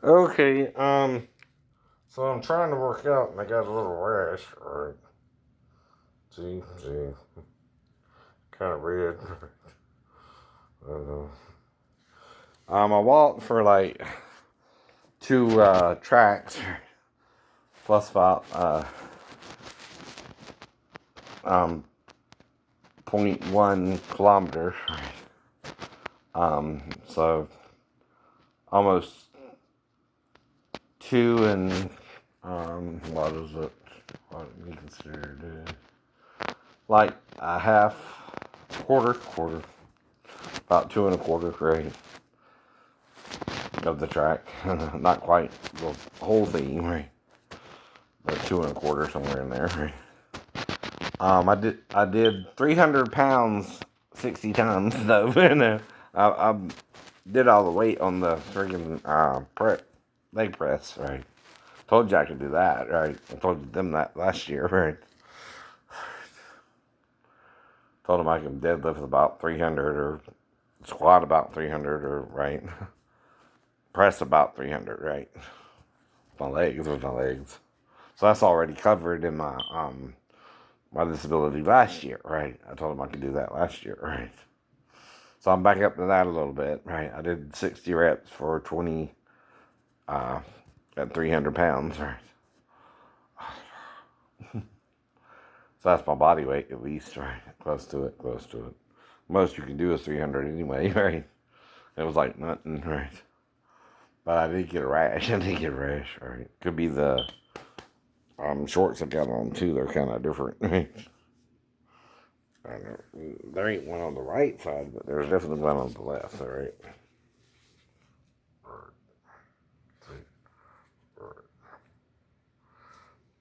Okay, so I'm trying to work out and I got a little rash, right? See, kind of red. uh, I walked for like two tracks, plus about um 0.1 kilometers. So almost two and what is it? What do you consider like a half, quarter, about two and a quarter, right, of the track. Not quite the whole thing, right, but two and a quarter somewhere in there, right. I did 300 pounds 60 times though. And I did all the weight on the friggin' leg press, right. Told you I could do that, right. I told them that last year, right. Told them I could deadlift about 300 or squat about 300 or right. Press about 300, right. With my legs. So that's already covered in my disability last year, right? I told him I could do that last year, right? So I'm back up to that a little bit, right? I did 60 reps for 20 uh, at 300 pounds, right? So that's my body weight at least, right? Close to it. Most you can do is 300 anyway, right? It was like nothing, right? But I did get a rash. Right? Could be the shorts I got on too. They're kind of different. There ain't one on the right side, but there's definitely one on the left, all right?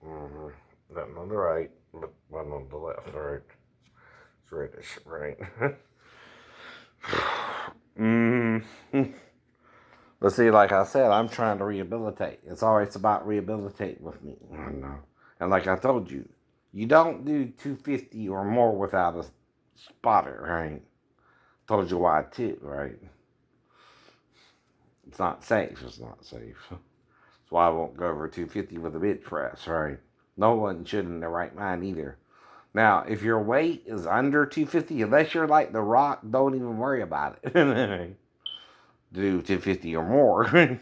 Mm-hmm. Nothing on the right, but one on the left, all right? It's reddish, right? mm-hmm. But see, like I said, I'm trying to rehabilitate. It's always about rehabilitating with me. I know. And like I told you, you don't do 250 or more without a spotter, right? Told you why too, right? It's not safe. It's not safe. That's why I won't go over 250 with a bench press, right? No one should in their right mind either. Now, if your weight is under 250, unless you're like The Rock, don't even worry about it. Do 250 or more.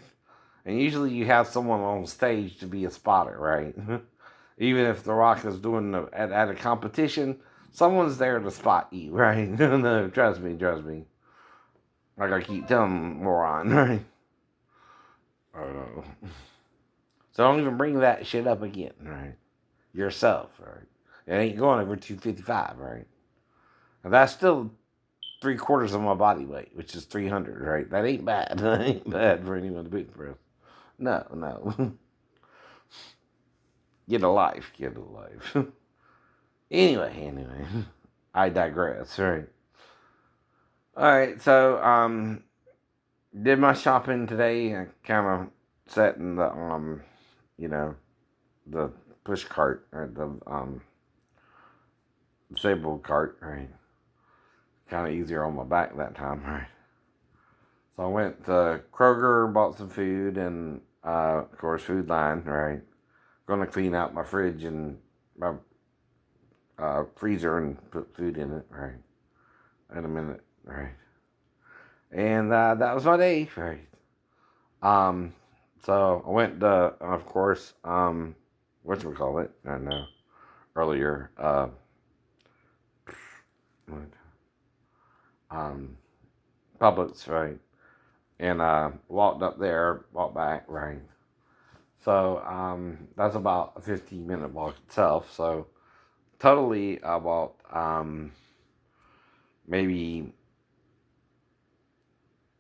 And usually you have someone on stage to be a spotter, right? Even if The Rock is doing at a competition, someone's there to spot you, right? No, trust me. Like I keep telling moron, right? I don't know. So don't even bring that shit up again, right? Yourself, right? It ain't going over 255, right? And that's still three-quarters of my body weight, which is 300, right? That ain't bad. That ain't bad for anyone to beat for. No. Get a life, get a life. anyway, I digress, right? Alright, so, did my shopping today. I kind of sat in the, you know, the push cart, or the, disabled cart, right? Kind of easier on my back that time, right? So I went to Kroger, bought some food, and of course, Food Line, right? Gonna clean out my fridge and my freezer and put food in it, right? In a minute, right? And that was my day, right? Um, so I went to, of course, whatchamacallit, I don't know, earlier, what? um, Publix, right? And walked up there, walked back, right? So that's about a 15-minute walk itself. So totally about maybe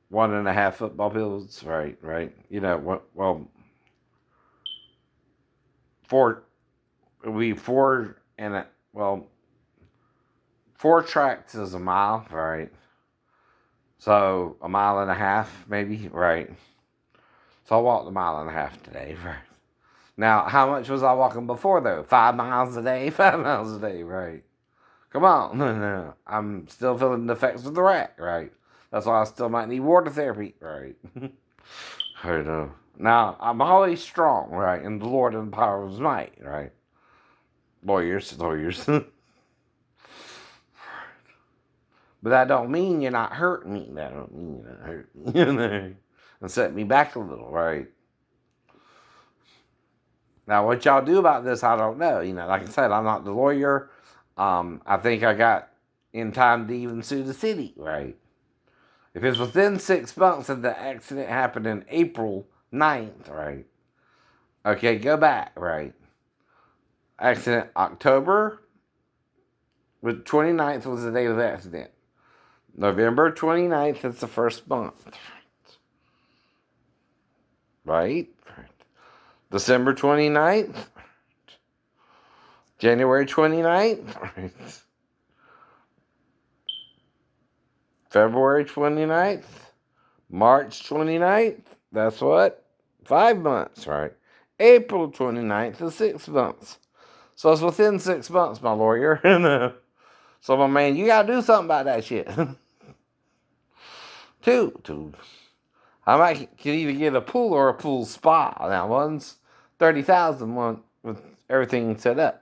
one and a half football fields, right. You know what? Well, four. We four and well, four tracks is a mile, right? So a mile and a half, maybe, right? So I walked a mile and a half today, right? Now, how much was I walking before though? 5 miles a day, 5 miles a day, right? Come on, no. I'm still feeling the effects of the rack, right? That's why I still might need water therapy, right? I don't know. Now, I'm always strong, right, in the Lord and the power of his might, right? Lawyers. But that don't mean you're not hurting me. That don't mean you're not hurting me. And set me back a little, right? Now, what y'all do about this, I don't know. Like I said, I'm not the lawyer. I think I got in time to even sue the city, right? If it's within 6 months and the accident happened in April 9th, right? Okay, go back, right? Accident October 29th was the date of the accident. November 29th is the first month, right? December 29th, January 29th, right? February 29th, March 29th, that's what? 5 months, right? April 29th is 6 months. So it's within 6 months, my lawyer. So, my man, you gotta do something about that shit. Two. I might could either get a pool or a pool spa. Now, one's 30,000 one with everything set up.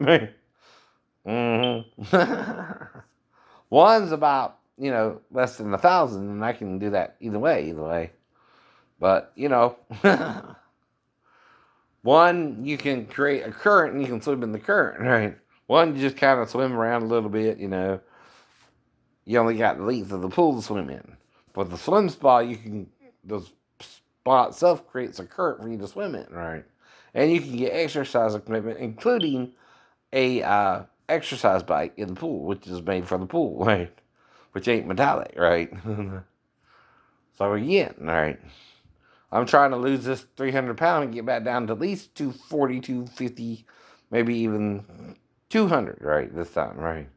Mm-hmm. One's about, less than 1,000, and I can do that either way. But, one, you can create a current and you can swim in the current, right? One, you just kind of swim around a little bit, You only got the length of the pool to swim in. For the swim spa, the spa itself creates a current for you to swim in, right? And you can get exercise equipment, including a exercise bike in the pool, which is made for the pool, right? Which ain't metallic, right? So again, right? I'm trying to lose this 300 pounds and get back down to at least 240, 250, maybe even 200, right? This time, right?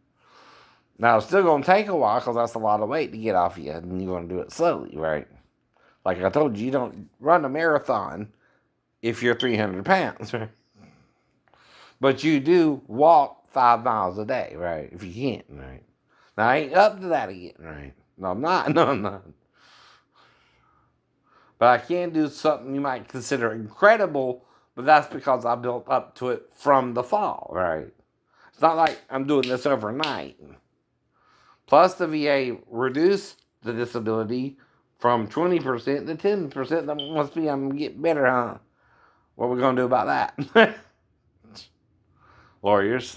Now, it's still going to take a while because that's a lot of weight to get off you, and you're going to do it slowly, right? Like I told you, you don't run a marathon if you're 300 pounds, right? But you do walk 5 miles a day, right? If you can, right? Now, I ain't up to that again, right? No, I'm not. No, I'm not. But I can do something you might consider incredible, but that's because I built up to it from the fall, right? It's not like I'm doing this overnight. Plus, the VA reduced the disability from 20% to 10%. That must be I'm getting better, huh? What are we going to do about that? Lawyers.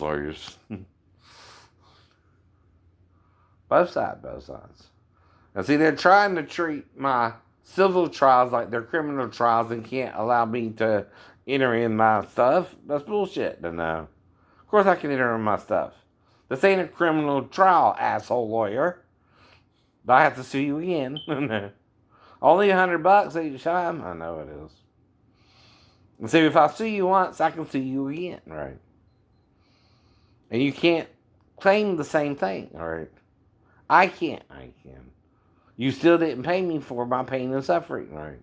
Both sides. Now, see, they're trying to treat my civil trials like they're criminal trials and can't allow me to enter in my stuff. That's bullshit, no. Of course I can enter in my stuff. This ain't a criminal trial, asshole lawyer. But I have to sue you again. Only $100 each time? I know it is. And see, if I sue you once, I can sue you again, right? And you can't claim the same thing, right? I can. You still didn't pay me for my pain and suffering, right?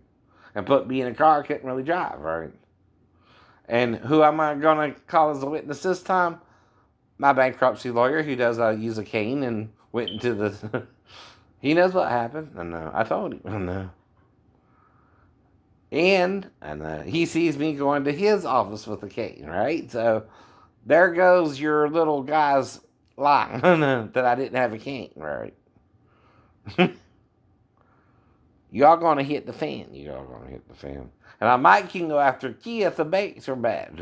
And put me in a car I couldn't really drive, right? And who am I going to call as a witness this time? My bankruptcy lawyer, who does use a cane and went into the... He knows what happened. I know. I told him. I know. And he sees me going to his office with a cane, right? So there goes your little guy's lie that I didn't have a cane, right? Y'all gonna hit the fan. And I might can go after Kia if the brakes are bad.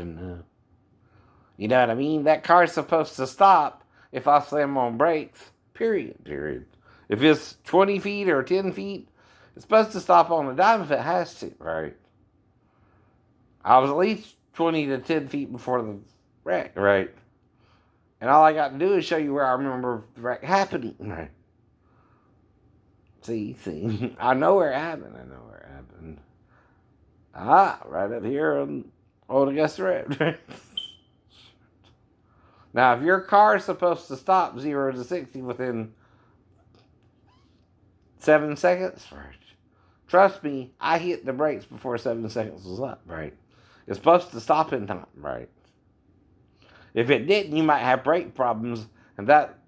You know what I mean? That car's supposed to stop if I slam on brakes. Period. If it's 20 feet or 10 feet, it's supposed to stop on a dime if it has to, right? I was at least 20 to 10 feet before the wreck, right? And all I got to do is show you where I remember the wreck happening, right? See, I know where it happened. Right up here on Old Augusta Road. Now, if your car is supposed to stop 0 to 60 within 7 seconds, trust me, I hit the brakes before 7 seconds was up, right? It's supposed to stop in time, right? If it didn't, you might have brake problems, and that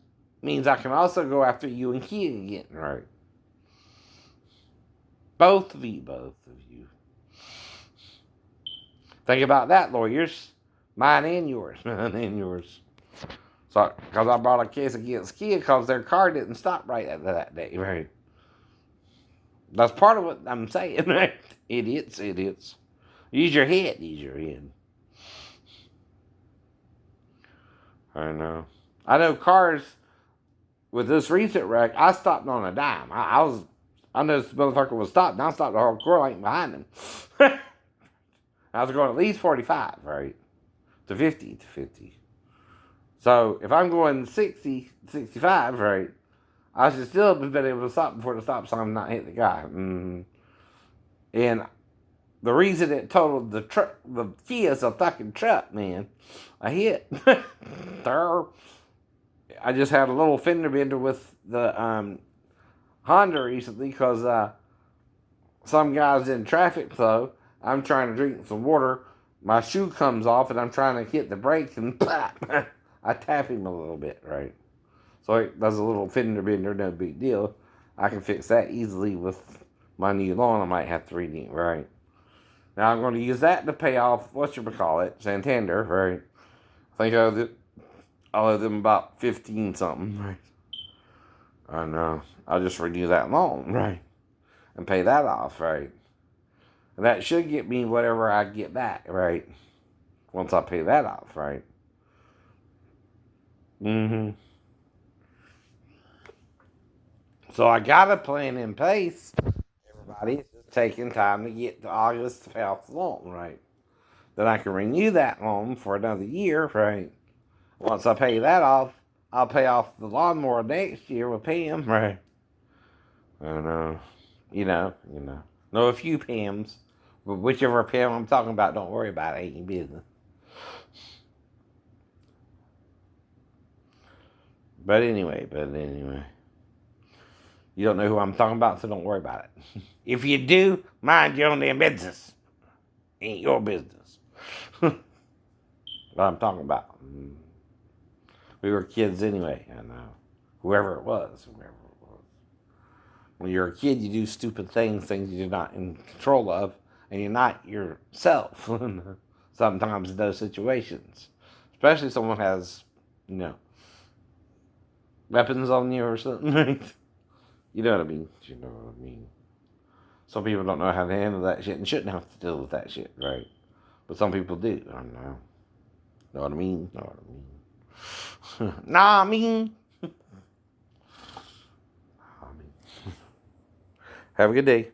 means I can also go after you and Kia again, right? Both of you. Think about that, lawyers. Mine and yours. Mine and yours. So, because I brought a case against Kia because their car didn't stop right at that day, right? That's part of what I'm saying, right? Idiots, idiots. Use your head, use your head. I know. I know cars, with this recent wreck, I stopped on a dime. I noticed the motherfucker was stopped, and I stopped the whole car lane behind him. I was going at least 45, right? To 50, to 50. So if I'm going 60, 65, right, I should still have been able to stop before the stop sign and not hit the guy. And the reason it totaled the truck, the Kia's a fucking truck, man. I hit. I just had a little fender bender with the Honda recently because some guy's in traffic flow. I'm trying to drink some water. My shoe comes off and I'm trying to hit the brakes and I tap him a little bit, right? So that's a little fender bender, no big deal. I can fix that easily with my new loan. I might have to renew, right? Now I'm going to use that to pay off, Santander, right? I think I owe them about 15 something, right? And I'll just renew that loan, right? And pay that off, right? And that should get me whatever I get back, right? Once I pay that off, right? So I got a plan in place. Everybody's just taking time to get to August to pay off the loan, right? Then I can renew that loan for another year, right? Once I pay that off, I'll pay off the lawnmower next year with Pam, right? And know a few Pams, but whichever Pam I'm talking about, don't worry about it, ain't your business. But anyway, you don't know who I'm talking about, so don't worry about it. If you do, mind your own damn business. Ain't your business. What I'm talking about. We were kids anyway, and whoever it was. When you're a kid, you do stupid things you're not in control of, and you're not yourself sometimes in those situations. Especially if someone has, weapons on you or something. You know what I mean? You know what I mean. Some people don't know how to handle that shit and shouldn't have to deal with that shit, right? But some people do. I don't know. Know what I mean? Know what I mean? Nah, I mean. Have a good day.